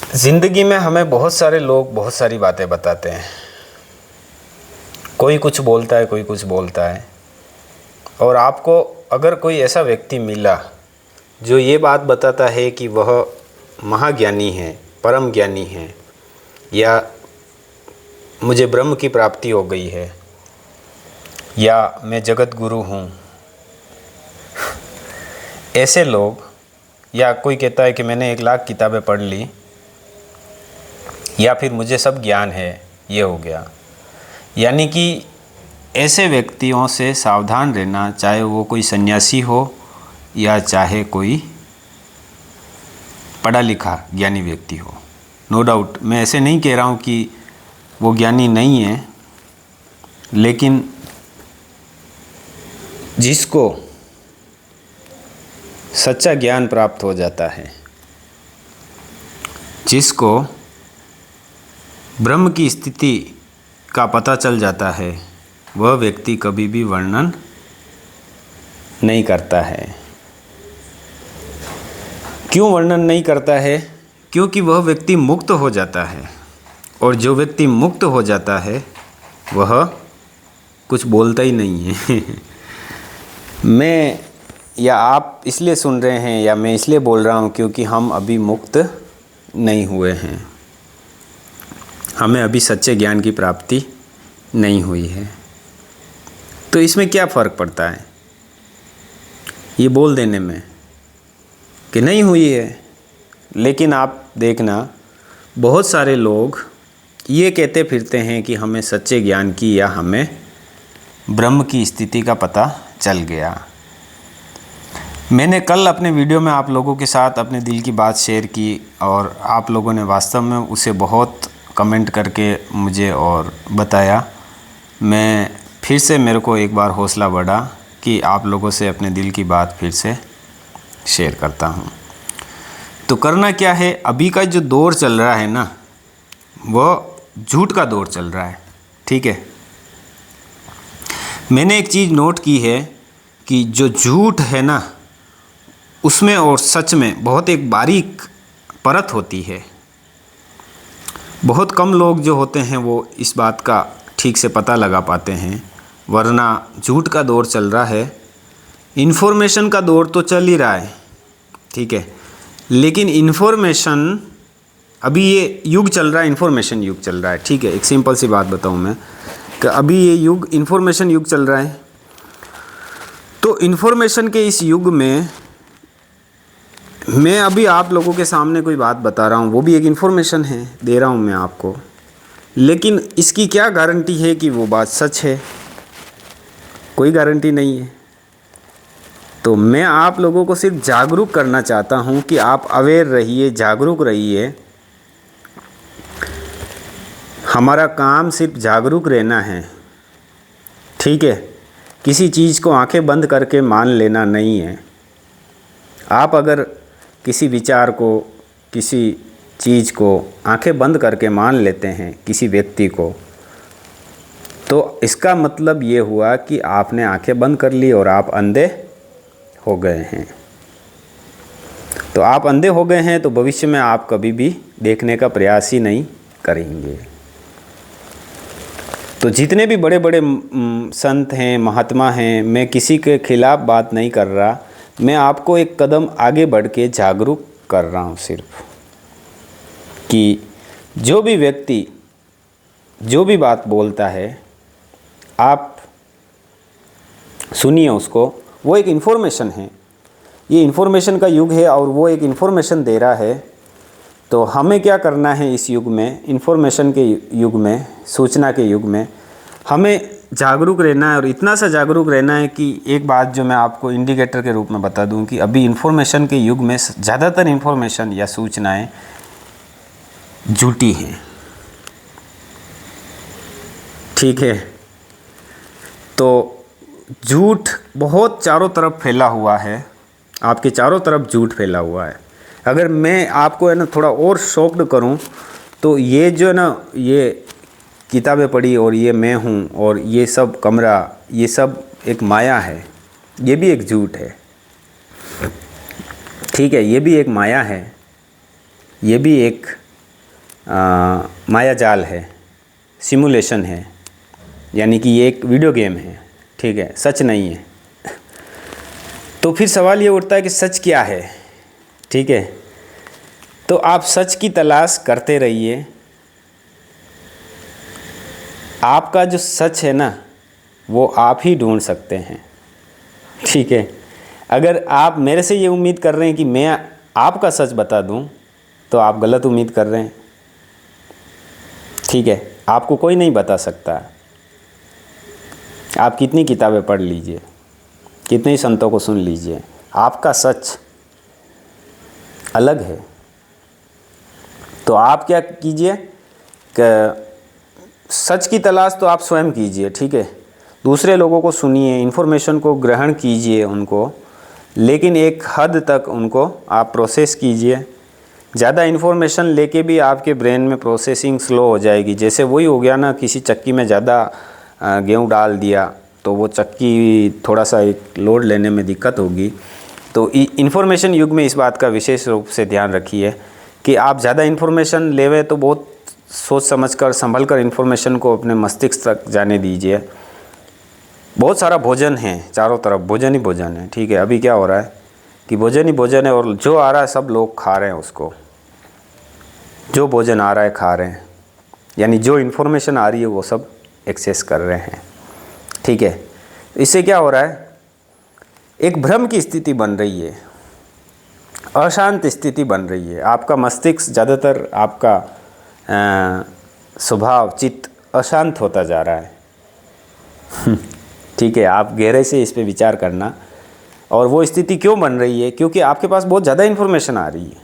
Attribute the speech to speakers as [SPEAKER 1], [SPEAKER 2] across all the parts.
[SPEAKER 1] ज़िंदगी में हमें बहुत सारे लोग बहुत सारी बातें बताते हैं। कोई कुछ बोलता है, कोई कुछ बोलता है। और आपको अगर कोई ऐसा व्यक्ति मिला जो ये बात बताता है कि वह महाज्ञानी है, परम ज्ञानी है, या मुझे ब्रह्म की प्राप्ति हो गई है, या मैं जगत गुरु हूँ, ऐसे लोग, या कोई कहता है कि मैंने 1,00,000 किताबें पढ़ ली, या फिर मुझे सब ज्ञान है, ये हो गया। यानी कि ऐसे व्यक्तियों से सावधान रहना, चाहे वो कोई सन्यासी हो या चाहे कोई पढ़ा लिखा ज्ञानी व्यक्ति हो। नो डाउट, मैं ऐसे नहीं कह रहा हूँ कि वो ज्ञानी नहीं है, लेकिन जिसको सच्चा ज्ञान प्राप्त हो जाता है, जिसको ब्रह्म की स्थिति का पता चल जाता है, वह व्यक्ति कभी भी वर्णन नहीं करता है। क्यों वर्णन नहीं करता है? क्योंकि वह व्यक्ति मुक्त हो जाता है, और जो व्यक्ति मुक्त हो जाता है वह कुछ बोलता ही नहीं है। मैं या आप इसलिए सुन रहे हैं, या मैं इसलिए बोल रहा हूँ क्योंकि हम अभी मुक्त नहीं हुए हैं, हमें अभी सच्चे ज्ञान की प्राप्ति नहीं हुई है। तो इसमें क्या फ़र्क पड़ता है ये बोल देने में कि नहीं हुई है? लेकिन आप देखना, बहुत सारे लोग ये कहते फिरते हैं कि हमें सच्चे ज्ञान की या हमें ब्रह्म की स्थिति का पता चल गया। मैंने कल अपने वीडियो में आप लोगों के साथ अपने दिल की बात शेयर की, और आप लोगों ने वास्तव में उसे बहुत कमेंट करके मुझे और बताया। मैं फिर से, मेरे को एक बार हौसला बढ़ा कि आप लोगों से अपने दिल की बात फिर से शेयर करता हूँ। तो करना क्या है, अभी का जो दौर चल रहा है ना, वो झूठ का दौर चल रहा है। ठीक है, मैंने एक चीज़ नोट की है कि जो झूठ है ना, उसमें और सच में बहुत एक बारीक परत होती है। बहुत कम लोग जो होते हैं वो इस बात का ठीक से पता लगा पाते हैं, वरना झूठ का दौर चल रहा है। इन्फॉर्मेशन का दौर तो चल ही रहा है, ठीक है, लेकिन इन्फॉर्मेशन, अभी ये युग चल रहा है, इन्फॉर्मेशन युग चल रहा है। ठीक है, एक सिंपल सी बात बताऊं मैं कि अभी ये युग इन्फॉर्मेशन युग चल रहा है। तो इन्फॉर्मेशन के इस युग में मैं अभी आप लोगों के सामने कोई बात बता रहा हूँ, वो भी एक इन्फॉर्मेशन है, दे रहा हूँ मैं आपको, लेकिन इसकी क्या गारंटी है कि वो बात सच है? कोई गारंटी नहीं है। तो मैं आप लोगों को सिर्फ जागरूक करना चाहता हूँ कि आप अवेयर रहिए, जागरूक रहिए। हमारा काम सिर्फ जागरूक रहना है, ठीक है? किसी चीज़ को आंखें बंद करके मान लेना नहीं है। आप अगर किसी विचार को, किसी चीज़ को आंखें बंद करके मान लेते हैं, किसी व्यक्ति को, तो इसका मतलब ये हुआ कि आपने आंखें बंद कर ली और आप अंधे हो गए हैं। तो आप अंधे हो गए हैं तो भविष्य में आप कभी भी देखने का प्रयास ही नहीं करेंगे। तो जितने भी बड़े बड़े संत हैं, महात्मा हैं, मैं किसी के खिलाफ बात नहीं कर रहा, मैं आपको एक कदम आगे बढ़ के जागरूक कर रहा हूँ सिर्फ, कि जो भी व्यक्ति जो भी बात बोलता है, आप सुनिए उसको। वो एक इन्फॉर्मेशन है, ये इन्फॉर्मेशन का युग है, और वो एक इन्फॉर्मेशन दे रहा है। तो हमें क्या करना है इस युग में, इन्फॉर्मेशन के युग में, सूचना के युग में, हमें जागरूक रहना है। और इतना सा जागरूक रहना है कि एक बात जो मैं आपको इंडिकेटर के रूप में बता दूं कि अभी इन्फॉर्मेशन के युग में ज़्यादातर इन्फॉर्मेशन या सूचनाएं झूठी हैं। ठीक है, तो झूठ बहुत चारों तरफ फैला हुआ है, आपके चारों तरफ झूठ फैला हुआ है। अगर मैं आपको है ना थोड़ा और शॉक्ड करूं, तो ये जो है ना, ये किताबें पढ़ी और ये मैं हूँ और ये सब कमरा, ये सब एक माया है, ये भी एक झूठ है। ठीक है, ये भी एक माया है, ये भी एक माया जाल है, सिमुलेशन है, यानी कि ये एक वीडियो गेम है, ठीक है, सच नहीं है। तो फिर सवाल ये उठता है कि सच क्या है, ठीक है। तो आप सच की तलाश करते रहिए। आपका जो सच है ना, वो आप ही ढूंढ सकते हैं, ठीक है। अगर आप मेरे से ये उम्मीद कर रहे हैं कि मैं आपका सच बता दूं, तो आप गलत उम्मीद कर रहे हैं, ठीक है। आपको कोई नहीं बता सकता। आप कितनी किताबें पढ़ लीजिए, कितने ही संतों को सुन लीजिए, आपका सच अलग है। तो आप क्या कीजिए कि सच की तलाश तो आप स्वयं कीजिए, ठीक है। दूसरे लोगों को सुनिए, इन्फॉर्मेशन को ग्रहण कीजिए उनको, लेकिन एक हद तक उनको आप प्रोसेस कीजिए। ज़्यादा इन्फॉर्मेशन लेके भी आपके ब्रेन में प्रोसेसिंग स्लो हो जाएगी। जैसे वही हो गया ना, किसी चक्की में ज़्यादा गेहूँ डाल दिया तो वो चक्की थोड़ा सा एक लोड लेने में दिक्कत होगी। तो इन्फॉर्मेशन युग में इस बात का विशेष रूप से ध्यान रखिए कि आप ज़्यादा इन्फॉर्मेशन लेवे तो बहुत सोच समझकर संभल कर इन्फॉर्मेशन को अपने मस्तिष्क तक जाने दीजिए। बहुत सारा भोजन है, चारों तरफ भोजन ही भोजन है, ठीक है। अभी क्या हो रहा है कि भोजन ही भोजन है, और जो आ रहा है सब लोग खा रहे हैं उसको। जो भोजन आ रहा है खा रहे हैं, यानी जो इन्फॉर्मेशन आ रही है वो सब एक्सेस कर रहे हैं, ठीक है। इससे क्या हो रहा है, एक भ्रम की स्थिति बन रही है, अशांत स्थिति बन रही है। आपका मस्तिष्क ज़्यादातर, आपका स्वभाव चित्त अशांत होता जा रहा है ठीक है। आप गहरे से इस पे विचार करना। और वो स्थिति क्यों बन रही है, क्योंकि आपके पास बहुत ज़्यादा इन्फॉर्मेशन आ रही है।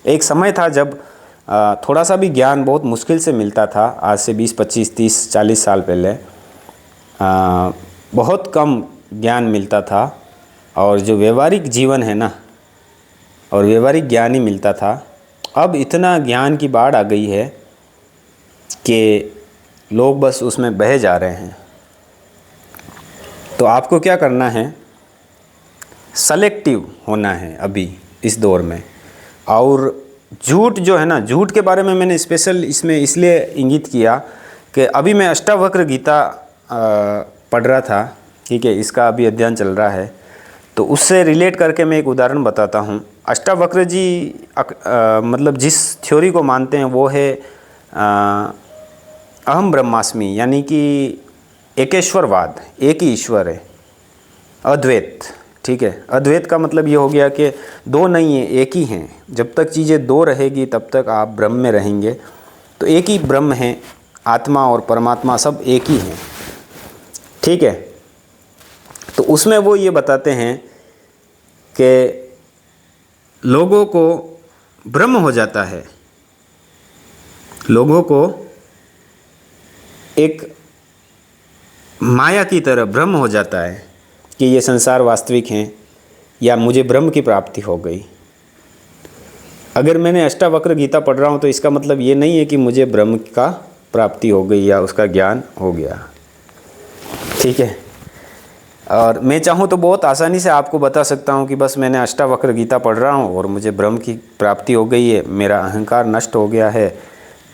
[SPEAKER 1] एक समय था जब थोड़ा सा भी ज्ञान बहुत मुश्किल से मिलता था, आज से 20, 25, 30, 40 साल पहले बहुत कम ज्ञान मिलता था, और जो व्यवहारिक जीवन है ना, और व्यवहारिक ज्ञान ही मिलता था। अब इतना ज्ञान की बाढ़ आ गई है कि लोग बस उसमें बहे जा रहे हैं। तो आपको क्या करना है, सेलेक्टिव होना है अभी इस दौर में। और झूठ जो है ना, झूठ के बारे में मैंने स्पेशल इसमें इसलिए इंगित किया कि अभी मैं अष्टावक्र गीता पढ़ रहा था, ठीक है। इसका अभी अध्ययन चल रहा है, तो उससे रिलेट करके मैं एक उदाहरण बताता हूँ। अष्टावक्र जी मतलब जिस थ्योरी को मानते हैं वो है अहम ब्रह्मास्मि, यानी कि एकेश्वरवाद, एक ही ईश्वर है, अद्वैत, ठीक है। अद्वैत का मतलब ये हो गया कि दो नहीं है, एक ही हैं। जब तक चीज़ें दो रहेगी तब तक आप ब्रह्म में रहेंगे। तो एक ही ब्रह्म है, आत्मा और परमात्मा सब एक ही हैं, ठीक है। तो उसमें वो ये बताते हैं कि लोगों को भ्रम हो जाता है, लोगों को एक माया की तरह भ्रम हो जाता है कि ये संसार वास्तविक हैं, या मुझे ब्रह्म की प्राप्ति हो गई। अगर मैंने अष्टावक्र गीता पढ़ रहा हूँ तो इसका मतलब ये नहीं है कि मुझे ब्रह्म का प्राप्ति हो गई या उसका ज्ञान हो गया, ठीक है। और मैं चाहूँ तो बहुत आसानी से आपको बता सकता हूँ कि बस मैंने अष्टावक्र गीता पढ़ रहा हूँ और मुझे ब्रह्म की प्राप्ति हो गई है, मेरा अहंकार नष्ट हो गया है,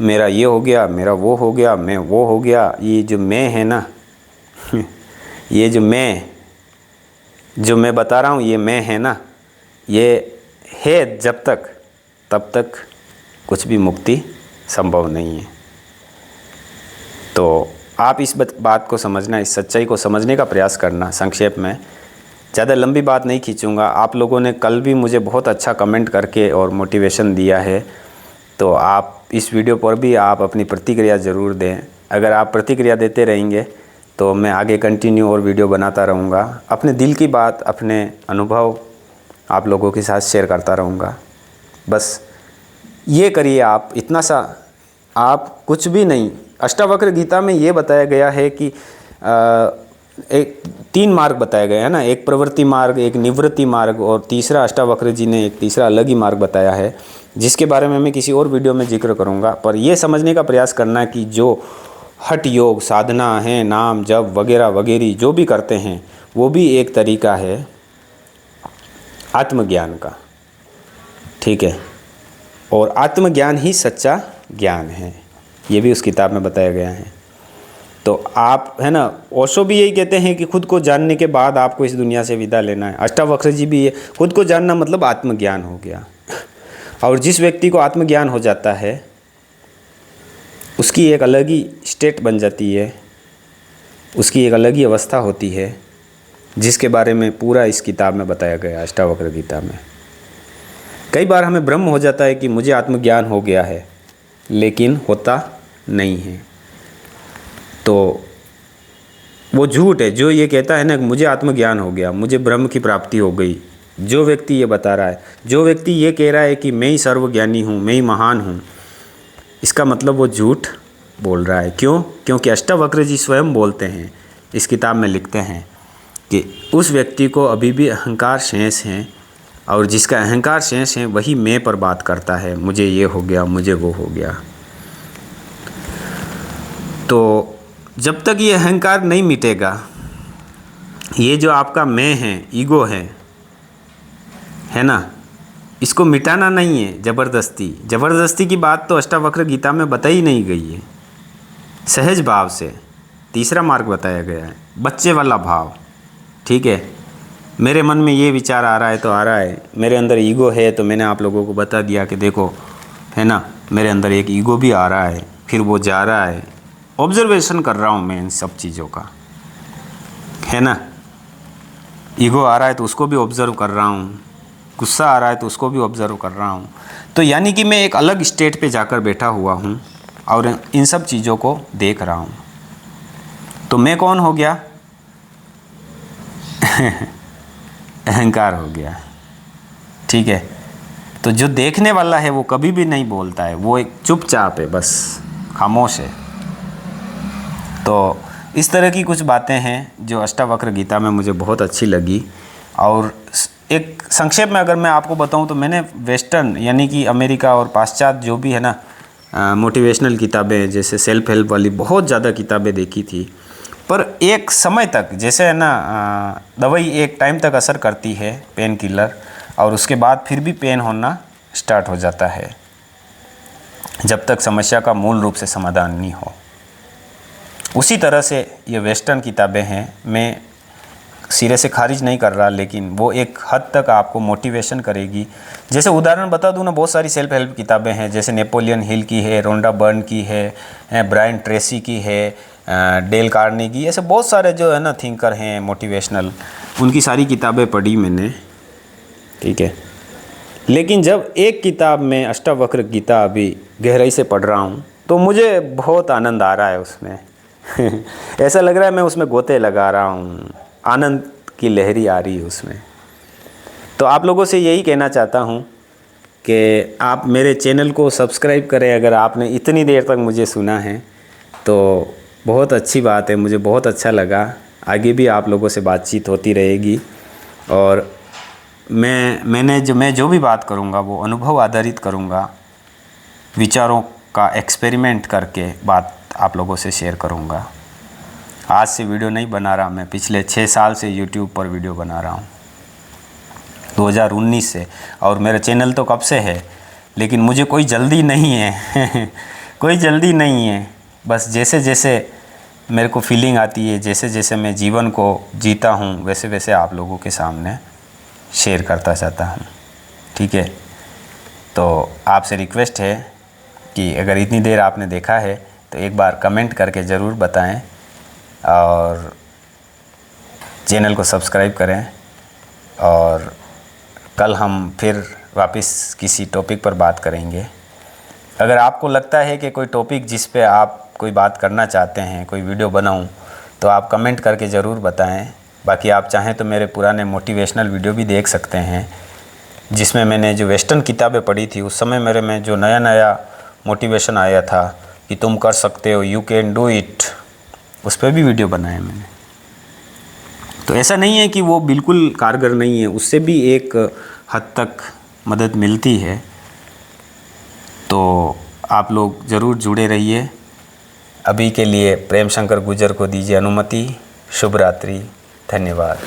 [SPEAKER 1] मेरा ये हो गया, मेरा वो हो गया, मैं वो हो गया। ये जो मैं है ना ये जो मैं बता रहा हूँ, ये मैं है ना, ये है जब तक, तब तक कुछ भी मुक्ति संभव नहीं है। तो आप इस बात को समझना, इस सच्चाई को समझने का प्रयास करना। संक्षेप में ज़्यादा लंबी बात नहीं खींचूंगा। आप लोगों ने कल भी मुझे बहुत अच्छा कमेंट करके और मोटिवेशन दिया है, तो आप इस वीडियो पर भी आप अपनी प्रतिक्रिया ज़रूर दें। अगर आप प्रतिक्रिया देते रहेंगे तो मैं आगे कंटिन्यू और वीडियो बनाता रहूँगा। अपने दिल की बात, अपने अनुभव आप लोगों के साथ शेयर करता रहूँगा। बस ये करिए आप, इतना सा, आप कुछ भी नहीं। अष्टावक्र गीता में ये बताया गया है कि एक 3 मार्ग बताया गया है ना, एक प्रवृत्ति मार्ग, एक निवृत्ति मार्ग, और तीसरा अष्टावक्र जी ने एक तीसरा अलग ही मार्ग बताया है, जिसके बारे में मैं किसी और वीडियो में जिक्र करूँगा। पर यह समझने का प्रयास करना कि जो हठ योग साधना है, नाम जप वगैरह वगैरह जो भी करते हैं, वो भी एक तरीका है आत्मज्ञान का, ठीक है। और आत्मज्ञान ही सच्चा ज्ञान है, ये भी उस किताब में बताया गया है। तो आप है ना, ओशो भी यही कहते हैं कि खुद को जानने के बाद आपको इस दुनिया से विदा लेना है। अष्टावक्र जी भी ये, खुद को जानना मतलब आत्मज्ञान हो गया। और जिस व्यक्ति को आत्मज्ञान हो जाता है उसकी एक अलग ही स्टेट बन जाती है, उसकी एक अलग ही अवस्था होती है, जिसके बारे में पूरा इस किताब में बताया गया, अष्टावक्र गीता में। कई बार हमें भ्रम हो जाता है कि मुझे आत्मज्ञान हो गया है, लेकिन होता नहीं है। तो वो झूठ है जो ये कहता है ना कि मुझे आत्मज्ञान हो गया, मुझे ब्रह्म की प्राप्ति हो गई। जो व्यक्ति ये बता रहा है, जो व्यक्ति ये कह रहा है कि मैं ही सर्वज्ञानी हूँ, मैं ही महान हूँ, इसका मतलब वो झूठ बोल रहा है। क्यों? क्योंकि अष्टावक्र जी स्वयं बोलते हैं, इस किताब में लिखते हैं कि उस व्यक्ति को अभी भी अहंकार शेष है, और जिसका अहंकार शेष है वही मैं पर बात करता है, मुझे ये हो गया, मुझे वो हो गया। तो जब तक ये अहंकार नहीं मिटेगा, ये जो आपका मैं है, ईगो है ना, इसको मिटाना नहीं है ज़बरदस्ती की बात तो अष्टावक्र गीता में बताई नहीं गई है। सहज भाव से तीसरा मार्ग बताया गया है, बच्चे वाला भाव। ठीक है, मेरे मन में ये विचार आ रहा है तो आ रहा है, मेरे अंदर ईगो है तो मैंने आप लोगों को बता दिया कि देखो है ना, मेरे अंदर एक ईगो भी आ रहा है, फिर वो जा रहा है। ऑब्जर्वेशन कर रहा हूँ मैं इन सब चीज़ों का, है ना। ईगो आ रहा है तो उसको भी ऑब्ज़र्व कर रहा हूँ, गुस्सा आ रहा है तो उसको भी ऑब्ज़र्व कर रहा हूँ। तो यानी कि मैं एक अलग स्टेट पे जाकर बैठा हुआ हूँ और इन सब चीज़ों को देख रहा हूँ। तो मैं कौन हो गया? अहंकार हो गया। ठीक है, तो जो देखने वाला है वो कभी भी नहीं बोलता है, वो एक चुपचाप है, बस खामोश है। तो इस तरह की कुछ बातें हैं जो अष्टावक्र गीता में मुझे बहुत अच्छी लगी। और एक संक्षेप में अगर मैं आपको बताऊं तो मैंने वेस्टर्न यानी कि अमेरिका और पाश्चात्य जो भी है ना मोटिवेशनल किताबें, जैसे सेल्फ हेल्प वाली बहुत ज़्यादा किताबें देखी थी, पर एक समय तक, जैसे है ना दवाई एक टाइम तक असर करती है, पेन किलर, और उसके बाद फिर भी पेन होना स्टार्ट हो जाता है जब तक समस्या का मूल रूप से समाधान नहीं हो। उसी तरह से ये वेस्टर्न किताबें हैं, मैं सिरे से खारिज नहीं कर रहा, लेकिन वो एक हद तक आपको मोटिवेशन करेगी। जैसे उदाहरण बता दूँ ना, बहुत सारी सेल्फ हेल्प किताबें हैं, जैसे नेपोलियन हिल की है, रोंडा बर्न की है, ब्रायन ट्रेसी की है, डेल कार्नेगी, ऐसे बहुत सारे जो है ना थिंकर हैं मोटिवेशनल, उनकी सारी किताबें पढ़ी मैंने। ठीक है, लेकिन जब एक किताब में अष्टावक्र गीता अभी गहराई से पढ़ रहा हूँ तो मुझे बहुत आनंद आ रहा है उसमें। ऐसा लग रहा है मैं उसमें गोते लगा रहा हूँ, आनंद की लहरी आ रही है उसमें। तो आप लोगों से यही कहना चाहता हूँ कि आप मेरे चैनल को सब्सक्राइब करें। अगर आपने इतनी देर तक मुझे सुना है तो बहुत अच्छी बात है, मुझे बहुत अच्छा लगा। आगे भी आप लोगों से बातचीत होती रहेगी, और मैं जो भी बात करूँगा वो अनुभव आधारित करूँगा, विचारों का एक्सपेरिमेंट करके बात आप लोगों से शेयर करूँगा। आज से वीडियो नहीं बना रहा, मैं पिछले 6 साल से YouTube पर वीडियो बना रहा हूँ, 2019 से, और मेरा चैनल तो कब से है, लेकिन मुझे कोई जल्दी नहीं है। कोई जल्दी नहीं है, बस जैसे जैसे मेरे को फीलिंग आती है, जैसे जैसे मैं जीवन को जीता हूँ, वैसे वैसे आप लोगों के सामने शेयर करता जाता हूँ। ठीक है, तो आपसे रिक्वेस्ट है कि अगर इतनी देर आपने देखा है तो एक बार कमेंट करके ज़रूर बताएं, और चैनल को सब्सक्राइब करें, और कल हम फिर वापस किसी टॉपिक पर बात करेंगे। अगर आपको लगता है कि कोई टॉपिक जिस पे आप कोई बात करना चाहते हैं, कोई वीडियो बनाऊं, तो आप कमेंट करके ज़रूर बताएं। बाकी आप चाहें तो मेरे पुराने मोटिवेशनल वीडियो भी देख सकते हैं, जिसमें मैंने जो वेस्टर्न किताबें पढ़ी थी उस समय मेरे में जो नया नया मोटिवेशन आया था कि तुम कर सकते हो, यू कैन डू इट, उस पर भी वीडियो बनाए मैंने। तो ऐसा नहीं है कि वो बिल्कुल कारगर नहीं है, उससे भी एक हद तक मदद मिलती है। तो आप लोग ज़रूर जुड़े रहिए। अभी के लिए प्रेम शंकर गुर्जर को दीजिए अनुमति। शुभ रात्रि, धन्यवाद।